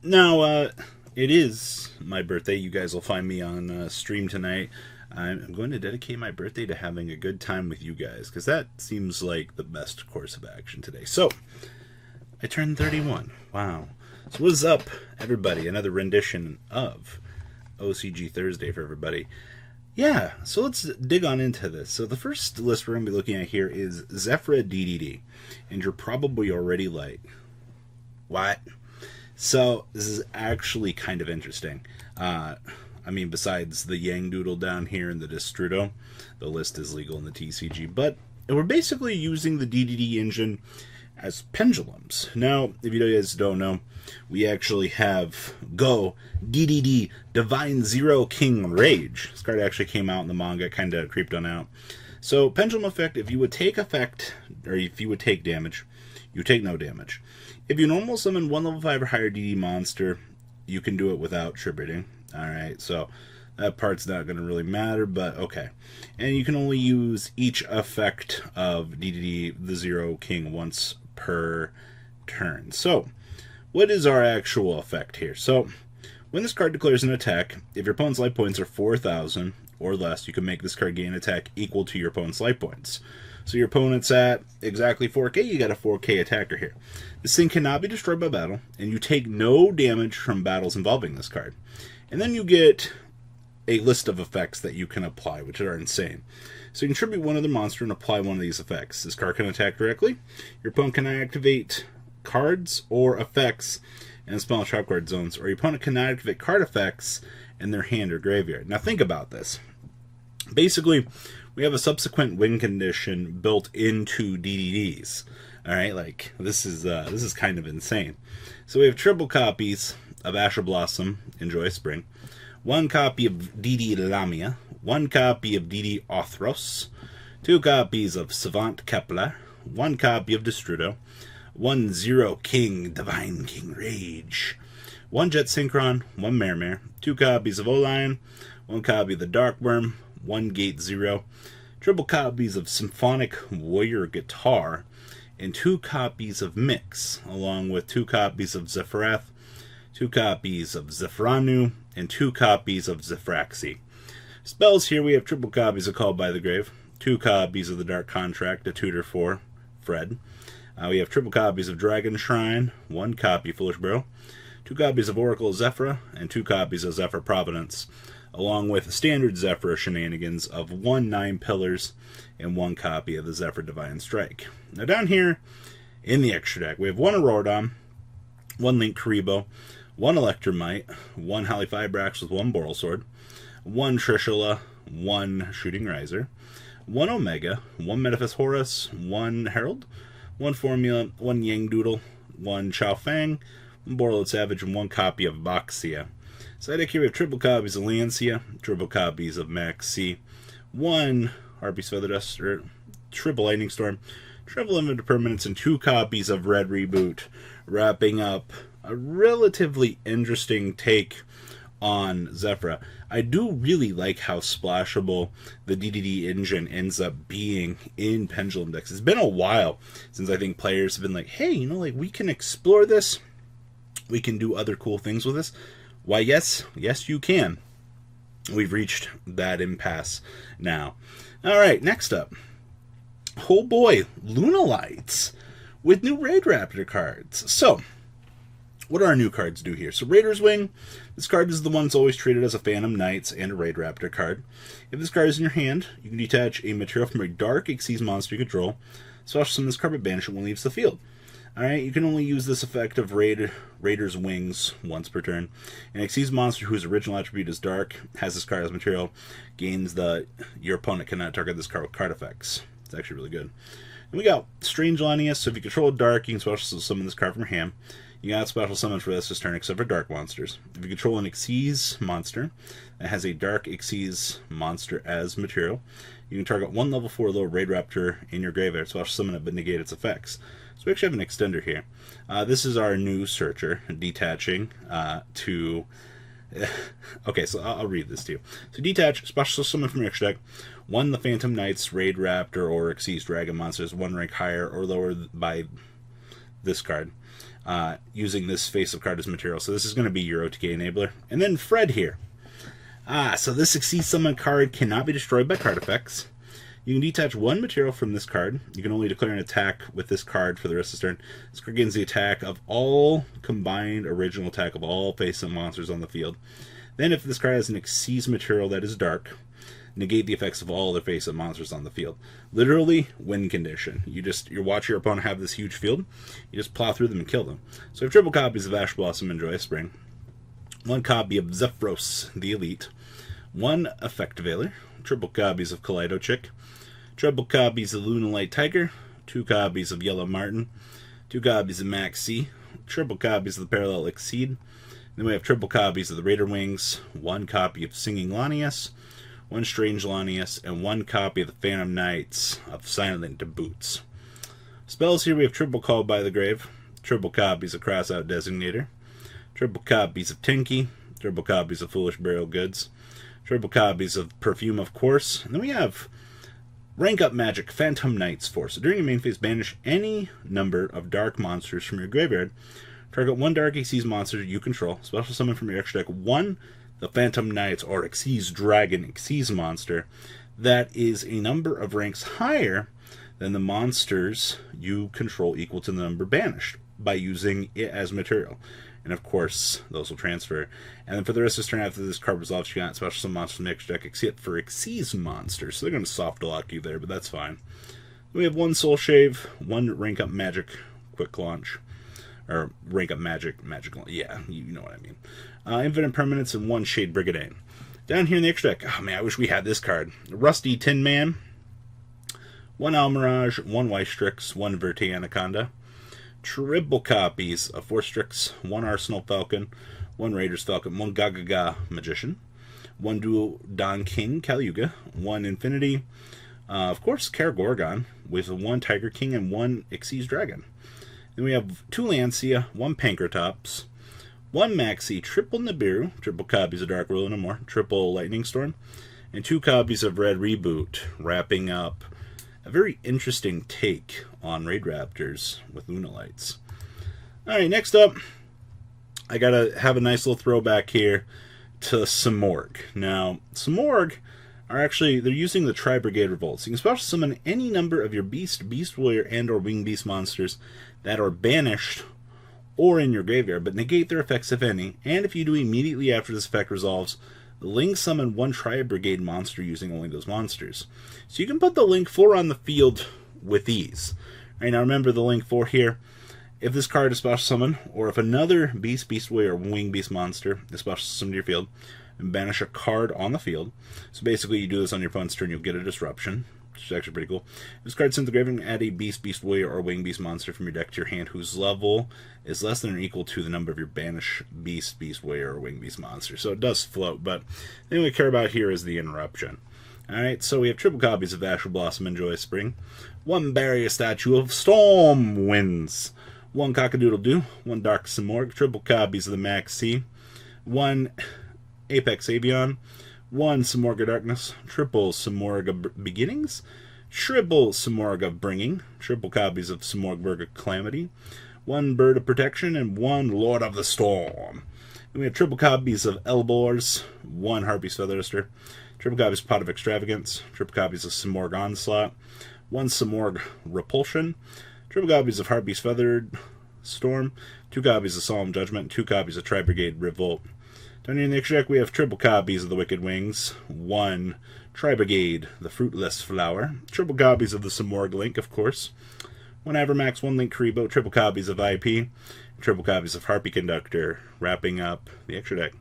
Now, it is my birthday. You guys will find me on stream tonight. I'm going to dedicate my birthday to having a good time with you guys, because that seems like the best course of action today. So, I turned 31. Wow. So what's up, everybody? Another rendition of OCG Thursday for everybody. Yeah, so let's dig on into this. So the first list we're going to be looking at here is Zefra DDD. And you're probably already like, what? So this is actually kind of interesting. I mean, besides the Yang Doodle down here and the Distrudo, the list is legal in the TCG. But we're basically using the DDD engine as pendulums. Now, if you guys don't know, we actually have Go DDD Divine Zero King Rage. This card actually came out in the manga, kind of creeped on out. So, pendulum effect, if you would take effect, or if you would take damage, you take no damage. If you normal summon one level 5 or higher DD monster, you can do it without tributing. Alright, so that part's not going to really matter, but okay. And you can only use each effect of DDD, the Zero King, once per turn. So, what is our actual effect here? So, when this card declares an attack, if your opponent's life points are 4,000 or less, you can make this card gain attack equal to your opponent's life points. So your opponent's at exactly 4k, you got a 4k attacker here. This thing cannot be destroyed by battle, and you take no damage from battles involving this card. And then you get a list of effects that you can apply, which are insane. So you can tribute one other monster and apply one of these effects. This card can attack directly. Your opponent can activate cards or effects in spell and trap card zones, or your opponent can activate card effects in their hand or graveyard. Now think about this. Basically, we have a subsequent win condition built into DDDs. Alright, like, this is kind of insane. So we have triple copies of Asher Blossom, Enjoy Spring, one copy of DD Lamia, one copy of DD Othros, two copies of Savant Kepler, one copy of Distrudo, one Zero King Divine King Rage, one Jet Synchron, one Mermare, two copies of Olion, one copy of the Darkworm, one Gate Zero, triple copies of Symphonic Warrior Guitar, and two copies of Mix, along with two copies of Zefra, two copies of Zefranu, and two copies of Zefraxi. Spells here, we have triple copies of Called by the Grave, two copies of the Dark Contract, a tutor for Fred. We have triple copies of Dragon Shrine, one copy of Foolish Bro, two copies of Oracle Zefra, and two copies of Zefra Providence, along with standard Zefra shenanigans of 1 9 Pillars and one copy of the Zefra Divine Strike. Now down here in the extra deck, we have one Auroradon, one Link Karibo, one Electromite, one Halifibrax with one Boral Sword, one Trishula, one Shooting Riser, one Omega, one Metaphys Horus, one Herald, one Formula, one Yang Doodle, one Chao Fang, one Borreload Savage, and one copy of Boxia. Side deck here we have triple copies of Lancia, triple copies of Maxi, one Harpy's Feather Duster, triple Lightning Storm, triple Limited Permanence, and two copies of Red Reboot, wrapping up a relatively interesting take on Zefra. I do really like how splashable the DDD engine ends up being in Pendulum decks. It's been a while since I think players have been like, hey, you know, like, we can explore this. We can do other cool things with this. Why, yes, you can. We've reached that impasse now. Alright, next up. Oh boy, Lunalights with new Raidraptor cards. So, what do our new cards do here? So Raider's Wing, this card is the one that's always treated as a Phantom Knights and a Raidraptor card. If this card is in your hand, you can detach a material from a Dark Xyz monster you control, special summon this card but banish it when it leaves the field. Alright, you can only use this effect of Raider's Wings once per turn. An Xyz monster whose original attribute is Dark has this card as material, gains your opponent cannot target this card with card effects. It's actually really good. And we got Strange Lanius, so if you control Dark, you can special summon this card from your hand. You got special summons for this turn, except for Dark monsters. If you control an Xyz monster that has a Dark Xyz monster as material, you can target one level 4 little Raidraptor in your graveyard, special summon it but negate its effects. So we actually have an extender here. This is our new searcher, detaching to... okay, so I'll read this to you. So detach, special summon from your extra deck, one the Phantom Knights, Raidraptor, or Xyz Dragon monsters, one rank higher or lower by this card, using this face of card as material. So this is going to be your OTK enabler. And then Fred here. So this Exceed Summon card cannot be destroyed by card effects. You can detach one material from this card. You can only declare an attack with this card for the rest of the turn. This card gains the attack of all combined original attack of all face-up monsters on the field. Then if this card has an Exceed material that is dark, negate the effects of all other face-up monsters on the field. Literally, win condition. You watch your opponent have this huge field, you just plow through them and kill them. So we have triple copies of Ash Blossom and Joyous Spring, one copy of Zefra the Elite, one Effect Veiler, triple copies of Kaleido Chick, triple copies of Lunalight Tiger, two copies of Yellow Martin, two copies of Max C, triple copies of the Parallel Exceed. Then we have triple copies of the Raider Wings, one copy of Singing Lanius, one Strange Lanius, and one copy of the Phantom Knights of Silent Boots. Spells here we have triple Called by the Grave, triple copies of Cross Out Designator, triple copies of Tinky, triple copies of Foolish Burial Goods, triple copies of Perfume of Course, and then we have Rank Up Magic Phantom Knights Force. So during your main phase, banish any number of dark monsters from your graveyard. Target one Dark Exceed monster you control. Special summon from your extra deck one the Phantom Knights or Exceed Dragon Exceed monster that is a number of ranks higher than the monsters you control equal to the number banished by using it as material. And of course, those will transfer. And then for the rest of this turn after this card resolves, you got special summon monsters from the extra deck except for Exceed monsters. So they're going to soft lock you there, but that's fine. We have one Soul Shave, one Rank Up Magic Quick Launch. Or Rank Up Magic, yeah, you know what I mean. Infinite Permanence, and one Shade Brigandine. Down here in the extra deck, oh man, I wish we had this card. Rusty Tin Man, one Almirage, one Wystrix, one Verte Anaconda, triple copies of Forstrix, one Arsenal Falcon, one Raiders Falcon, one Gagaga Magician, one Dual Don King Caliuga, one Infinity, of course, Karagorgon, with one Tiger King and one Exceed Dragon. Then we have two Lancia, one Pankratops, one Maxi, triple Nibiru, triple copies of Dark World no more, triple Lightning Storm, and two copies of Red Reboot, wrapping up a very interesting take on Raidraptors with Lunalights. Alright, next up, I gotta have a nice little throwback here to Simorgh. Now, Simorgh are actually, they're using the Tri-Brigade Revolt. So you can special summon any number of your Beast, Beast Warrior, and or Winged Beast monsters that are banished or in your graveyard, but negate their effects if any. And if you do immediately after this effect resolves, Link summon one Tri-Brigade monster using only those monsters. So you can put the Link 4 on the field with ease. Alright, now remember the Link 4 here. If this card is special summon, or if another Beast, Beast Warrior, or Winged Beast monster is special summoned to your field, and banish a card on the field. So basically you do this on your opponent's turn, you'll get a Disruption, which is actually pretty cool. If this card sent to the graveyard, add a Beast, Beast Warrior, or Winged Beast monster from your deck to your hand whose level is less than or equal to the number of your banished Beast, Beast Warrior, or Winged Beast monster. So it does float, but the thing we care about here is the interruption. Alright, so we have triple copies of Ash Blossom and Joyous Spring, one Barrier Statue of Storm Winds, one Cockadoodle-Doo, one Dark Simorgh, triple copies of the Max C, one Apex Avion, one Simorgh of Darkness, triple Simorgh of Beginnings, triple Simorgh of Bringing, triple copies of Simorgh Bird of Calamity, one Bird of Protection, and one Lord of the Storm. And we have triple copies of Elborz, one Harpy's Feather Duster, triple copies of Pot of Extravagance, triple copies of Simorgh Onslaught, one Simorgh Repulsion, triple copies of Harpy's Feathered Storm, two copies of Solemn Judgment, two copies of Tri-Brigade Revolt. Down here in the extra deck, we have triple copies of the Wicked Wings, one Tri-Brigade, the Fruitless Flower, triple copies of the Simorgh Link, of course, one Avermax, one Link Karibo, triple copies of IP, triple copies of Harpy Conductor, wrapping up the extra deck.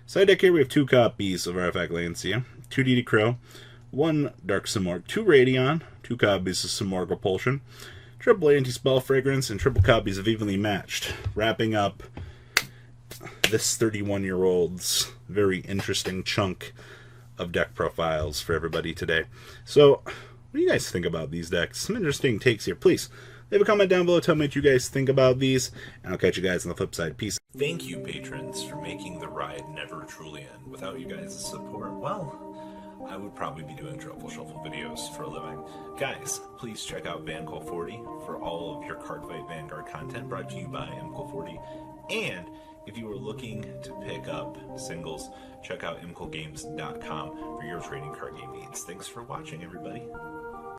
Side deck here, we have two copies of Artifact Lancia, two DD Crow, one Dark Simorgh, two Radion, two copies of Simorgh Repulsion, triple Anti-Spell Fragrance, and triple copies of Evenly Matched, wrapping up this 31-year-old's very interesting chunk of deck profiles for everybody today. So, what do you guys think about these decks? Some interesting takes here. Please, leave a comment down below. Tell me what you guys think about these, and I'll catch you guys on the flip side. Peace. Thank you, patrons, for making the ride never truly end. Without you guys' support, well, I would probably be doing Truffle Shuffle videos for a living. Guys, please check out VanCall40 for all of your Card Fight Vanguard content brought to you by MCL40. And if you are looking to pick up singles, check out mclgames.com for your trading card game needs. Thanks for watching, everybody.